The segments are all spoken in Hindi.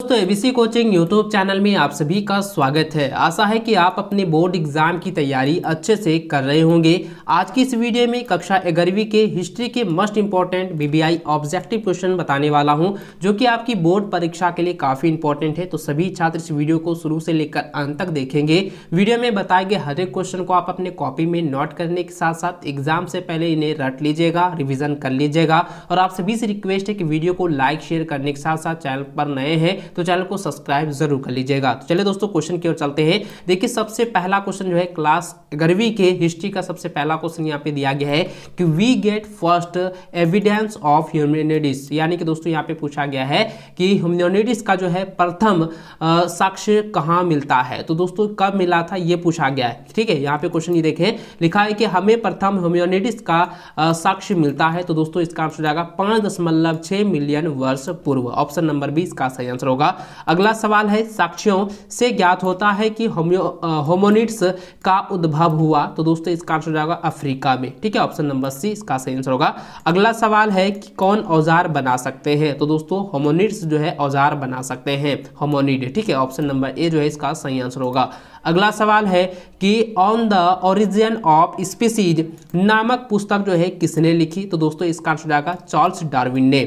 दोस्तों एबीसी कोचिंग यूट्यूब चैनल में आप सभी का स्वागत है। आशा है कि आप अपने बोर्ड एग्जाम की तैयारी अच्छे से कर रहे होंगे। आज की इस वीडियो में कक्षा 11वीं के हिस्ट्री के most important BBI objective question बताने वाला हूं, जो कि आपकी बोर्ड परीक्षा के लिए काफ़ी इंपॉर्टेंट है। तो सभी छात्र इस वीडियो को शुरू से लेकर अंत तक देखेंगे। वीडियो में बताए गए हर एक क्वेश्चन को आप अपने कॉपी में नोट करने के साथ साथ एग्जाम से पहले इन्हें रट लीजिएगा, रिविजन कर लीजिएगा। और आप सभी से रिक्वेस्ट है कि वीडियो को लाइक शेयर करने के साथ साथ चैनल पर नए हैं तो चैनल को सब्सक्राइब जरूर कर लीजिएगा। तो चलिए दोस्तों क्वेश्चन की ओर चलते हैं। देखिए सबसे पहला क्वेश्चन जो है क्लास 11वीं के हिस्ट्री का सबसे पहला क्वेश्चन यहाँ पे दिया गया है कि we get first evidence of humanities, यानी कि दोस्तों यहाँ पे पूछा गया है कि ह्यूमैनिटीज का जो है प्रथम साक्ष्य कहाँ मिलता है। तो दोस्तों कब मिला था ये पूछा गया है। ठीक है, यहाँ पे क्वेश्चन ये देखें, लिखा है कि हमें प्रथम ह्यूमैनिटीज का साक्ष्य मिलता है। तो दोस्तों इसका आंसर हो जाएगा 5.6 मिलियन वर्ष पूर्व। ऑप्शन नंबर 20 का सही आंसर होगा। अगला सवाल है साक्ष्यों से ज्ञात होता है कि होमोनिड्स का उद्भव हुआ। तो दोस्तों इसका आंसर हो जाएगा अफ्रीका में। ठीक है, ऑप्शन नंबर सी इसका सही आंसर होगा। अगला सवाल है कि कौन औजार बना सकते हैं। तो दोस्तों होमोनिड्स जो है औजार बना सकते हैं, होमोनिड। ठीक है, ऑप्शन नंबर ए जो है इसका सही आंसर होगा। अगला सवाल है कि on the origin of species नामक पुस्तक जो है किसने लिखी। तो दोस्तों इसका आंसर हो जाएगा चार्ल्स डार्विन ने।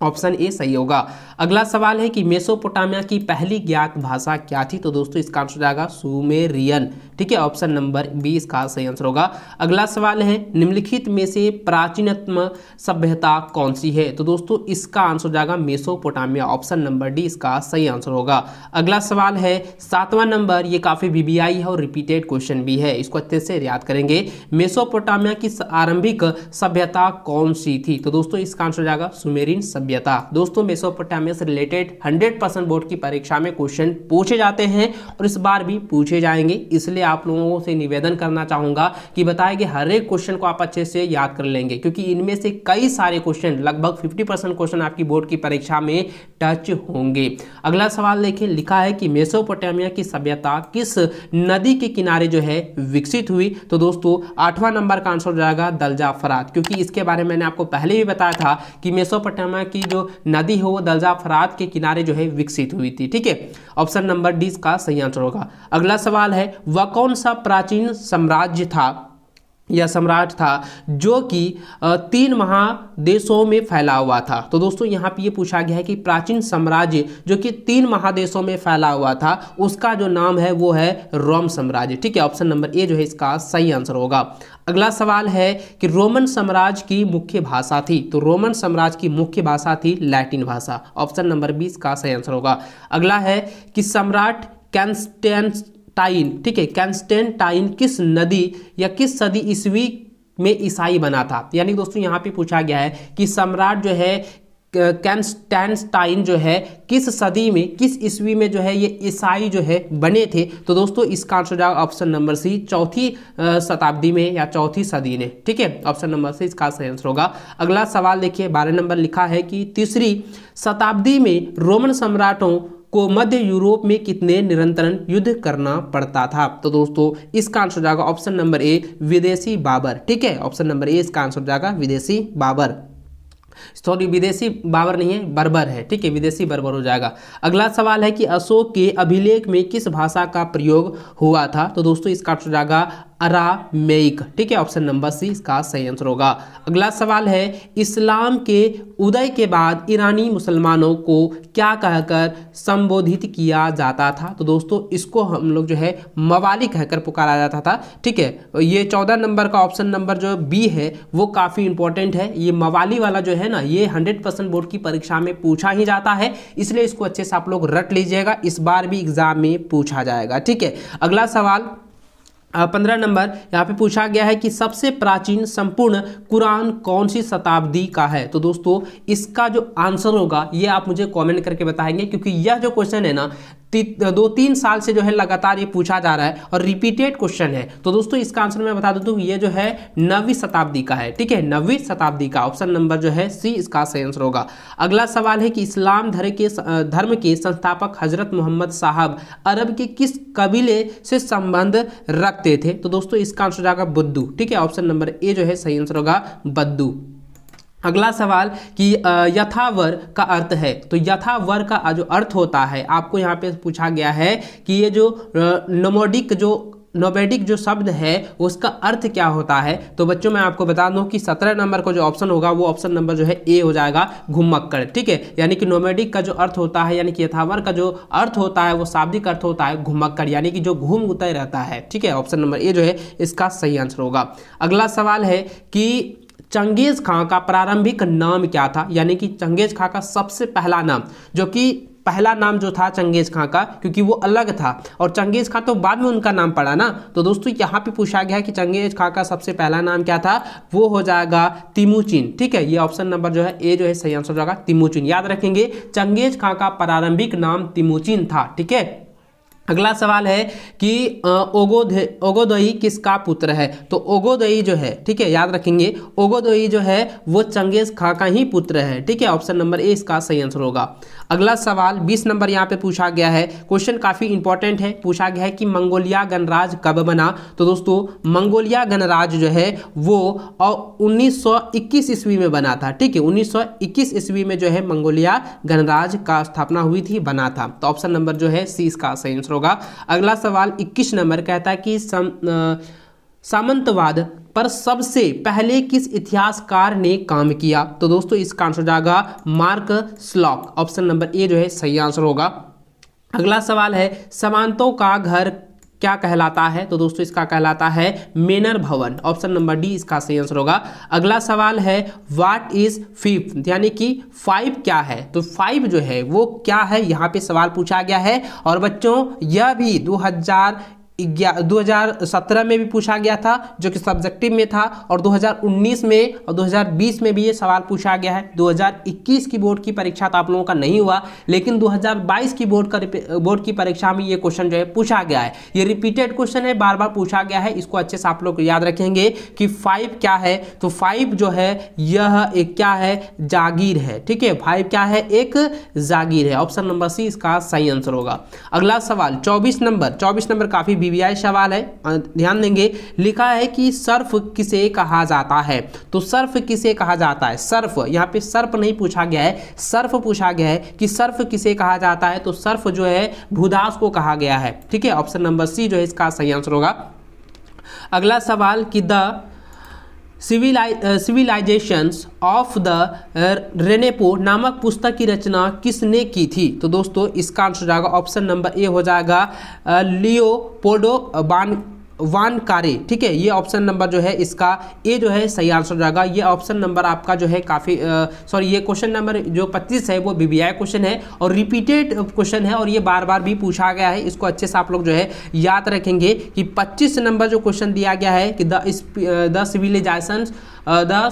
ऑप्शन ए सही होगा। अगला सवाल है कि मेसोपोटामिया की पहली ज्ञात भाषा क्या थी। तो दोस्तों इसका आंसर हो जाएगा सुमेरियन। ठीक है, ऑप्शन नंबर 20 का सही आंसर होगा। अगला सवाल है निम्नलिखित में से प्राचीनतम सभ्यता कौन सी है। तो दोस्तों इसका आंसर हो जाएगा मेसोपोटामिया। ऑप्शन नंबर डी इसका सही आंसर होगा। अगला सवाल है 7वां नंबर, ये काफी बीबीआई है और रिपीटेड क्वेश्चन भी है, इसको अच्छे से याद करेंगे। मेसोपोटामिया की आरंभिक सभ्यता कौन सी थी। तो दोस्तों इसका आंसर हो जाएगा सुमेरियन सभ्यता। दोस्तों मेसोपोटामिया से रिलेटेड 100% बोर्ड की परीक्षा में क्वेश्चन पूछे जाते हैं और इस बार भी पूछे जाएंगे, इसलिए आप लोगों से निवेदन करना चाहूंगा कि बताए गए हर एक क्वेश्चन को आप अच्छे से याद कर लेंगे, क्योंकि इनमें से कई सारे क्वेश्चन, लगभग 50% क्वेश्चन आपकी बोर्ड की परीक्षा में टच होंगे। अगला सवाल देखिए, लिखा है कि मेसोपोटामिया की सभ्यता किस नदी के किनारे जो है विकसित हुई। तो दोस्तों 8वां नंबर का आंसर हो जाएगा दलजा फरात, क्योंकि इसके बारे में मैंने आपको पहले भी बताया था कि मेसोपोटामिया की जो नदी है वो दलजा फरात के किनारे जो है विकसित हुई थी। ठीक है, ऑप्शन नंबर डी का सही आंसर होगा। अगला सवाल है वह कौन सा प्राचीन साम्राज्य था या सम्राट था जो कि 3 महादेशों में फैला हुआ था। तो दोस्तों यहाँ पे ये पूछा गया है कि प्राचीन साम्राज्य जो कि 3 महादेशों में फैला हुआ था उसका जो नाम है वो है रोम साम्राज्य। ठीक है, ऑप्शन नंबर ए जो है इसका सही आंसर होगा। अगला सवाल है कि रोमन साम्राज्य की मुख्य भाषा थी। तो रोमन साम्राज्य की मुख्य भाषा थी लैटिन भाषा। ऑप्शन नंबर 20 का सही आंसर होगा। अगला है कि सम्राट ठीक है, कैंस्टेंटाइन किस नदी या किस सदी ईस्वी में ईसाई बना था। यानी दोस्तों यहाँ पे पूछा गया है कि सम्राट जो है कैंस्टेंटाइन जो है किस सदी में, किस ईस्वी में जो है ये ईसाई जो है बने थे। तो दोस्तों इसका आंसर जाएगा ऑप्शन नंबर सी, 4वीं शताब्दी में या 4वीं सदी में। ठीक है, ऑप्शन नंबर सी इसका सही आंसर होगा। अगला सवाल देखिए 12 नंबर, लिखा है कि 3री शताब्दी में रोमन सम्राटों को मध्य यूरोप में कितने निरंतर युद्ध करना पड़ता था। तो दोस्तों इसका आंसर जाएगा ऑप्शन नंबर ए विदेशी बाबर। ठीक है, ऑप्शन नंबर ए इसका आंसर जाएगा विदेशी बाबर। सॉरी, विदेशी बाबर नहीं है, बर्बर है। ठीक है, विदेशी बर्बर हो जाएगा। अगला सवाल है कि अशोक के अभिलेख में किस भाषा का प्रयोग हुआ था। तो दोस्तों इसका आंसर जाएगा अरामेइक। ठीक है, ऑप्शन नंबर सी इसका सही आंसर होगा। अगला सवाल है इस्लाम के उदय के बाद ईरानी मुसलमानों को क्या कहकर संबोधित किया जाता था। तो दोस्तों इसको हम लोग जो है मवाली कहकर पुकारा जाता था। ठीक है, ये 14 नंबर का ऑप्शन नंबर जो बी है वो काफ़ी इंपॉर्टेंट है। ये मवाली वाला जो है ना, ये 100% बोर्ड की परीक्षा में पूछा ही जाता है, इसलिए इसको अच्छे से आप लोग रट लीजिएगा, इस बार भी एग्जाम में पूछा जाएगा। ठीक है, अगला सवाल 15 नंबर, यहाँ पे पूछा गया है कि सबसे प्राचीन संपूर्ण कुरान कौन सी शताब्दी का है। तो दोस्तों इसका जो आंसर होगा ये आप मुझे कमेंट करके बताएंगे, क्योंकि यह जो क्वेश्चन है ना 2-3 साल से जो है लगातार ये पूछा जा रहा है और रिपीटेड क्वेश्चन है। तो दोस्तों इसका आंसर मैं बता दूं ये जो है 9वीं शताब्दी का है। ठीक है, 9वीं शताब्दी का ऑप्शन नंबर जो है सी इसका सही आंसर होगा। अगला सवाल है कि इस्लाम धर्म के संस्थापक हजरत मोहम्मद साहब अरब के किस कबीले से संबंध रखते थे। तो दोस्तों इसका आंसर जाएगा बुद्दू। ठीक है, ऑप्शन नंबर ए जो है सही आंसर होगा बद्दू। अगला सवाल कि यथावर का अर्थ है, तो यथावर का जो अर्थ होता है आपको यहाँ पे पूछा गया है कि ये जो नोमैडिक जो शब्द है उसका अर्थ क्या होता है। तो बच्चों मैं आपको बता दूं कि 17 नंबर का जो ऑप्शन होगा वो ऑप्शन नंबर जो है ए हो जाएगा, घुमक्कड़। ठीक है, यानी कि नोमैडिक का जो अर्थ होता है यानी कि यथावर का जो अर्थ होता है वो शाब्दिक अर्थ होता है घुमक्कड़, यानी कि जो घूमते रहता है। ठीक है, ऑप्शन नंबर ए जो है इसका सही आंसर होगा। अगला सवाल है कि चंगेज खां का प्रारंभिक नाम क्या था, यानी कि चंगेज खां का सबसे पहला नाम, जो कि पहला नाम जो था चंगेज खां का, क्योंकि वो अलग था और चंगेज खां तो बाद में उनका नाम पड़ा ना। तो दोस्तों यहाँ पे पूछा गया है कि चंगेज खां का सबसे पहला नाम क्या था, वो हो जाएगा तिमुचिन। ठीक है, ये ऑप्शन नंबर जो है ए जो है सही आंसर हो जाएगा, तिमुचिन। याद रखेंगे चंगेज खां का प्रारंभिक नाम तिमुचिन था। ठीक है, अगला सवाल है कि ओगोदोई किसका पुत्र है। तो ओगोदोई जो है, ठीक है, याद रखेंगे ओगोदोई जो है वो चंगेज खां का ही पुत्र है। ठीक है, ऑप्शन नंबर ए इसका सही आंसर होगा। अगला सवाल 20 नंबर यहाँ पे पूछा गया है, क्वेश्चन काफ़ी इंपॉर्टेंट है। पूछा गया है कि मंगोलिया गणराज्य कब बना। तो दोस्तों मंगोलिया गणराज्य जो है वो 1921 ईस्वी में बना था। ठीक है, 1921 ईस्वी में जो है मंगोलिया गणराज्य का स्थापना हुई थी, बना था। तो ऑप्शन नंबर जो है सी इसका सही आंसर होगा। अगला सवाल 21 नंबर कहता है कि सामंतवाद पर सबसे पहले किस इतिहासकार ने काम किया। तो दोस्तों इसका आंसर हो जाएगा mark slog, option number A जो है सही आंसर होगा। अगला सवाल है सामंतों का घर क्या कहलाता है। तो दोस्तों इसका कहलाता है मेनर भवन, ऑप्शन नंबर डी इसका सही आंसर होगा। अगला सवाल है व्हाट इज फिफ्थ, यानी कि 5 क्या है। तो 5 जो है वो क्या है, यहाँ पे सवाल पूछा गया है। और बच्चों यह भी 2017 में भी पूछा गया था जो कि सब्जेक्टिव में था, और 2019 में और 2020 में भी ये सवाल पूछा गया है। 2021 की बोर्ड की परीक्षा तो आप लोगों का नहीं हुआ, लेकिन 2022 की बोर्ड की परीक्षा में ये क्वेश्चन जो है पूछा गया है। ये रिपीटेड क्वेश्चन है, बार बार पूछा गया है। इसको अच्छे से आप लोग याद रखेंगे कि 5 क्या है। तो 5 जो है यह एक क्या है, जागीर है। ठीक है, 5 क्या है, एक जागीर है, ऑप्शन नंबर सी इसका सही आंसर होगा। अगला सवाल 24 नंबर काफी बीबीआई सवाल है, ध्यान देंगे। लिखा है कि सर्फ किसे कहा जाता है। तो सर्फ किसे कहा जाता है, सर्फ, यहाँ पे सर्फ नहीं पूछा गया है, सर्फ पूछा गया है कि सर्फ किसे कहा जाता है। तो सर्फ जो है भूदास को कहा गया है। ठीक है, ऑप्शन नंबर सी जो है इसका सही आंसर होगा। अगला सवाल कि द सिविलाइजेशंस ऑफ द रेनेपो नामक पुस्तक की रचना किसने की थी। तो दोस्तों इसका आंसर हो जाएगा ऑप्शन नंबर ए हो जाएगा लियोपोल्डो वानकारे। ठीक है, ये ऑप्शन नंबर जो है इसका ए जो है सही आंसर हो जाएगा। ये ऑप्शन नंबर आपका जो है काफ़ी ये क्वेश्चन नंबर जो 25 है वो बीबीआई क्वेश्चन है और रिपीटेड क्वेश्चन है, और ये बार बार भी पूछा गया है। इसको अच्छे से आप लोग जो है याद रखेंगे कि 25 नंबर जो क्वेश्चन दिया गया है कि द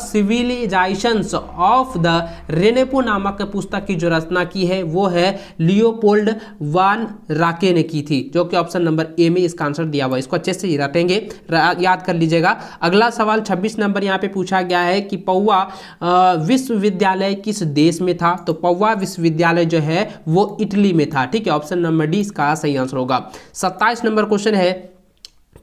सिविलाइजेशंस ऑफ द रेनेपो नामक पुस्तक की जो रचना की है वो है लियोपोल्ड वान राके ने की थी, जो कि ऑप्शन नंबर ए में इसका आंसर दिया हुआ है। इसको अच्छे से रटेंगे, याद कर लीजिएगा। अगला सवाल 26 नंबर यहाँ पे पूछा गया है कि पौवा विश्वविद्यालय किस देश में था। तो पौवा विश्वविद्यालय जो है वो इटली में था। ठीक है, ऑप्शन नंबर डी इसका सही आंसर होगा। 27 नंबर क्वेश्चन है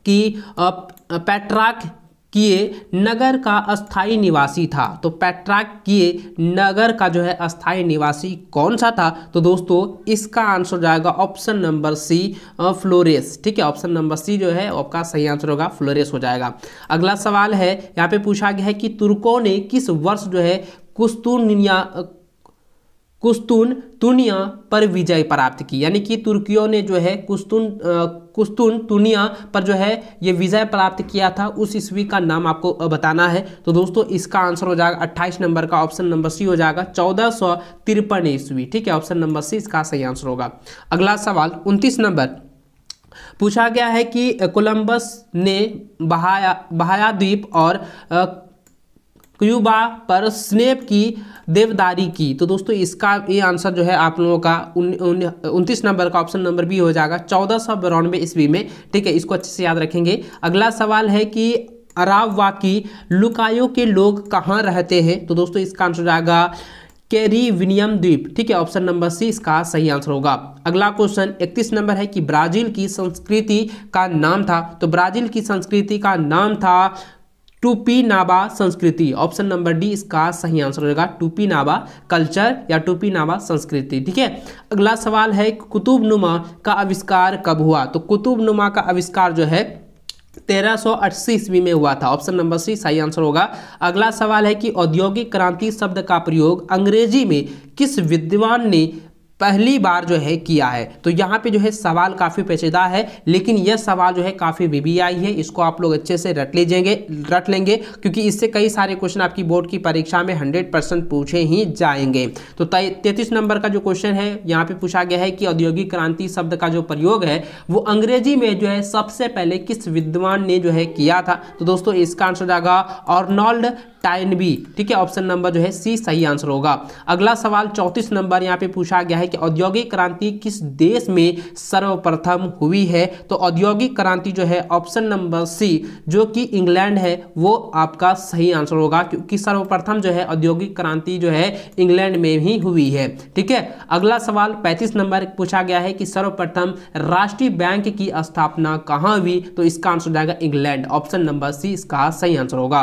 कि पेट्रार्क किए नगर का अस्थाई निवासी था। तो पेट्रार्क किए नगर का जो है अस्थाई निवासी कौन सा था। तो दोस्तों इसका आंसर हो जाएगा ऑप्शन नंबर सी फ्लोरेस। ठीक है, ऑप्शन नंबर सी जो है आपका सही आंसर होगा, फ्लोरेस हो जाएगा। अगला सवाल है यहाँ पे पूछा गया है कि तुर्कों ने किस वर्ष जो है कुस्तुनतुनिया पर विजय प्राप्त की। यानी कि तुर्कियों ने जो है कुस्तुनतुनिया पर जो है ये विजय प्राप्त किया था, उस ईस्वी का नाम आपको बताना है। तो दोस्तों इसका आंसर हो जाएगा 28 नंबर का ऑप्शन नंबर सी हो जाएगा 1453 ईस्वी। ठीक है, ऑप्शन नंबर सी इसका सही आंसर होगा। अगला सवाल 29 नंबर पूछा गया है कि कोलंबस ने बहाया द्वीप और क्यूबा पर स्नेप की देवदारी की। तो दोस्तों इसका ये आंसर जो है आप लोगों का 29 नंबर का ऑप्शन नंबर बी हो जाएगा 1492 ईस्वी में। ठीक है, इसको अच्छे से याद रखेंगे। अगला सवाल है कि अरावाकी लुकायो के लोग कहाँ रहते हैं। तो दोस्तों इसका आंसर हो जाएगा कैरिबियन द्वीप। ठीक है, ऑप्शन नंबर सी इसका सही आंसर होगा। अगला क्वेश्चन 31 नंबर है कि ब्राजील की संस्कृति का नाम था। तो ब्राजील की संस्कृति का नाम था टूपीनाबा संस्कृति, ऑप्शन नंबर डी इसका सही आंसर होगा, टूपीनाबा कल्चर या टूपीनाबा संस्कृति। ठीक है, अगला सवाल है कुतुबनुमा का आविष्कार कब हुआ? तो कुतुबनुमा का आविष्कार जो है 1380 ईस्वी में हुआ था, ऑप्शन नंबर सी सही आंसर होगा। अगला सवाल है कि औद्योगिक क्रांति शब्द का प्रयोग अंग्रेजी में किस विद्वान ने पहली बार जो है किया है? तो यहाँ पे जो है सवाल काफ़ी पेचीदा है, लेकिन यह सवाल जो है काफ़ी वीवीआई है, इसको आप लोग अच्छे से रट लेंगे क्योंकि इससे कई सारे क्वेश्चन आपकी बोर्ड की परीक्षा में 100% पूछे ही जाएंगे। तो 33 नंबर का जो क्वेश्चन है यहाँ पे पूछा गया है कि औद्योगिक क्रांति शब्द का जो प्रयोग है वो अंग्रेजी में जो है सबसे पहले किस विद्वान ने जो है किया था? तो दोस्तों इसका आंसर जाएगा आर्नोल्ड टाइनबी। ठीक है, ऑप्शन नंबर जो है सी सही आंसर होगा। अगला सवाल 34 नंबर यहाँ पे पूछा गया है कि औद्योगिक क्रांति किस देश में सर्वप्रथम हुई है? तो औद्योगिक क्रांति जो है ऑप्शन नंबर सी जो कि इंग्लैंड है वो आपका सही आंसर होगा, क्योंकि सर्वप्रथम जो है औद्योगिक क्रांति जो है इंग्लैंड में ही हुई है। ठीक है, अगला सवाल 35 नंबर पूछा गया है कि सर्वप्रथम राष्ट्रीय बैंक की स्थापना कहाँ हुई? तो इसका आंसर जाएगा इंग्लैंड, ऑप्शन नंबर सी इसका सही आंसर होगा।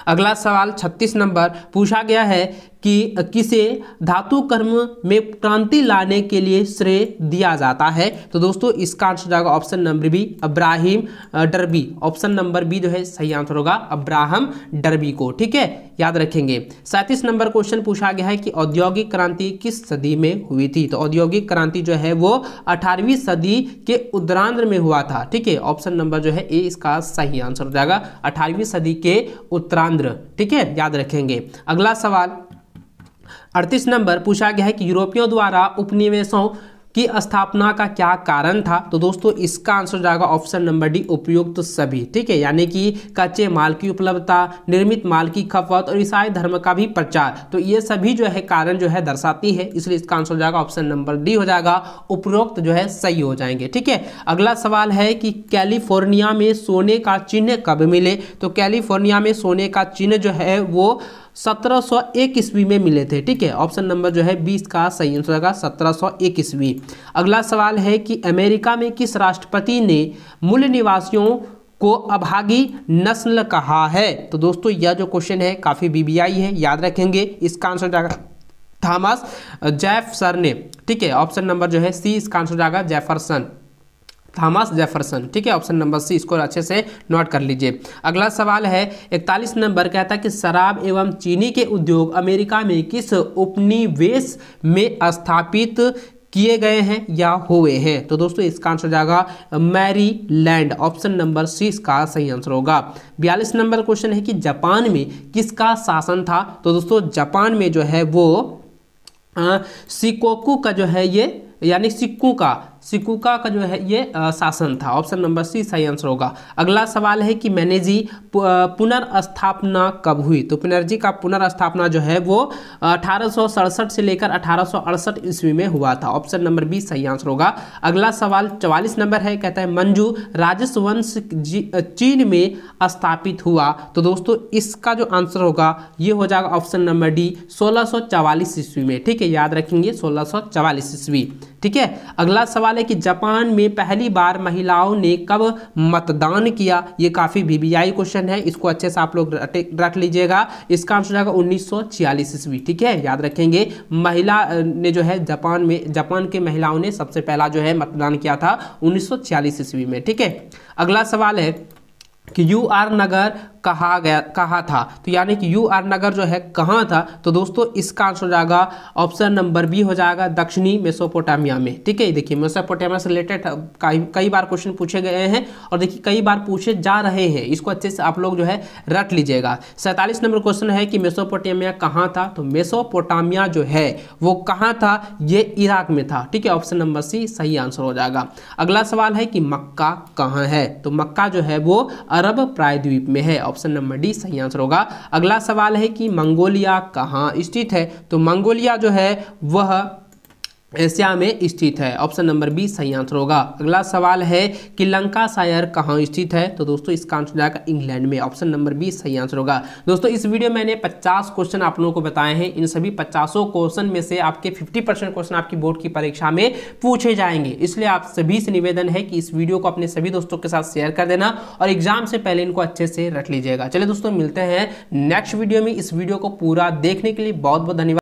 अगला सवाल 36 नंबर पूछा गया है कि किसे धातु कर्म में क्रांति लाने के लिए श्रेय दिया जाता है? तो दोस्तों इसका आंसर जाएगा option number B Abraham Darby, option number B जो है सही आंसर होगा अब्राहम डर्बी को। ठीक है, याद रखेंगे। 37 नंबर क्वेश्चन पूछा गया है कि औद्योगिक क्रांति किस सदी में हुई थी? तो औद्योगिक क्रांति जो है वो 18वीं सदी के उत्तरार्ध में हुआ था। ठीक है, ऑप्शन नंबर जो है ए इसका सही आंसर हो जाएगा, 18वीं सदी के उत्तरार्ध। ठीक है, याद रखेंगे। अगला सवाल 38 नंबर पूछा गया है कि यूरोपियों द्वारा उपनिवेशों की स्थापना का क्या कारण था? तो दोस्तों इसका आंसर जाएगा ऑप्शन नंबर डी उपयुक्त सभी। ठीक है, यानी कि कच्चे माल की उपलब्धता, निर्मित माल की खपत और ईसाई धर्म का भी प्रचार, तो ये सभी जो है कारण जो है दर्शाती है, इसलिए इसका आंसर हो जाएगा ऑप्शन नंबर डी हो जाएगा, उपरोक्त जो है सही हो जाएंगे। ठीक है, अगला सवाल है कि कैलिफोर्निया में सोने का चिन्ह कब मिले? तो कैलिफोर्निया में सोने का चिन्ह जो है वो 1701 ईस्वी में मिले थे। ठीक है, ऑप्शन नंबर जो है 20 का सही आंसर होगा 1701 ईस्वी। अगला सवाल है कि अमेरिका में किस राष्ट्रपति ने मूल निवासियों को अभागी नस्ल कहा है? तो दोस्तों यह जो क्वेश्चन है काफी बीबीआई है, याद रखेंगे। इसका आंसर जाएगा थॉमस जेफरसन ने। ठीक है, ऑप्शन नंबर जो है सी इसका आंसर जाएगा जेफरसन, थॉमस जेफरसन। ठीक है, ऑप्शन नंबर सी इसको अच्छे से नोट कर लीजिए। अगला सवाल है 41 नंबर, कहता है कि शराब एवं चीनी के उद्योग अमेरिका में किस उपनिवेश में स्थापित किए गए हैं या हुए हैं? तो दोस्तों इसका आंसर जाएगा मैरीलैंड, ऑप्शन नंबर सी इसका सही आंसर होगा। 42 नंबर क्वेश्चन है कि जापान में किसका शासन था? तो दोस्तों जापान में जो है वो शिकोकू का जो है ये यानी सिकुका का जो है ये शासन था, ऑप्शन नंबर सी सही आंसर होगा। अगला सवाल है कि मेनेजी पुनर्स्थापना कब हुई? तो पुनर्जी का पुनर्स्थापना जो है वो 1867 से लेकर 1868 ईस्वी में हुआ था, ऑप्शन नंबर बी सही आंसर होगा। अगला सवाल 44 नंबर है, कहता है मंजू राजस्व वंश चीन में स्थापित हुआ। तो दोस्तों इसका जो आंसर होगा ये हो जाएगा ऑप्शन नंबर डी 1644 ईस्वी में। ठीक है, याद रखेंगे 1644 ईस्वी। ठीक है, अगला सवाल है कि जापान में पहली बार महिलाओं ने कब मतदान किया? ये काफी वीवीआई क्वेश्चन है, इसको अच्छे से आप लोग रख लीजिएगा। इसका आंसर जाएगा 1946 ईस्वी। ठीक है, याद रखेंगे। महिला ने जो है जापान के महिलाओं ने सबसे पहला जो है मतदान किया था 1946 ईस्वी में। ठीक है, अगला सवाल है कि यूआर नगर कहा था? तो यानी कि यूआर नगर जो है कहाँ था? तो दोस्तों इसका आंसर हो जाएगा ऑप्शन नंबर बी हो जाएगा दक्षिणी मेसोपोटामिया में। ठीक है, देखिए मेसोपोटामिया से रिलेटेड कई बार क्वेश्चन पूछे गए हैं और देखिए कई बार पूछे जा रहे हैं, इसको अच्छे से आप लोग जो है रट लीजिएगा। 47 नंबर क्वेश्चन है कि मेसोपोटामिया कहाँ था? तो मेसोपोटामिया जो है वो कहाँ था? ये इराक में था। ठीक है, ऑप्शन नंबर सी सही आंसर हो जाएगा। अगला सवाल है कि मक्का कहाँ है? तो मक्का जो है वो अरब प्रायद्वीप में है, ऑप्शन नंबर डी सही आंसर होगा। अगला सवाल है कि मंगोलिया कहाँ स्थित है? तो मंगोलिया जो है वह एशिया में स्थित है। ऑप्शन नंबर बी सही आंसर होगा। अगला सवाल है कि लंकाशायर कहाँ स्थित है, तो दोस्तों इसका आंसर जाएगा इंग्लैंड में। ऑप्शन नंबर बी सही आंसर होगा। दोस्तों इस वीडियो में मैंने 50 क्वेश्चन आप लोगों को बताए हैं। इन सभी 50 क्वेश्चन में से आपके 50% क्वेश्चन आपकी बोर्ड की परीक्षा में पूछे जाएंगे, इसलिए आप सभी से निवेदन है कि इस वीडियो को अपने सभी दोस्तों के साथ शेयर कर देना और एग्जाम से पहले इनको अच्छे से रख लीजिएगा। चलिए दोस्तों मिलते हैं नेक्स्ट वीडियो में। इस वीडियो को पूरा देखने के लिए बहुत बहुत धन्यवाद।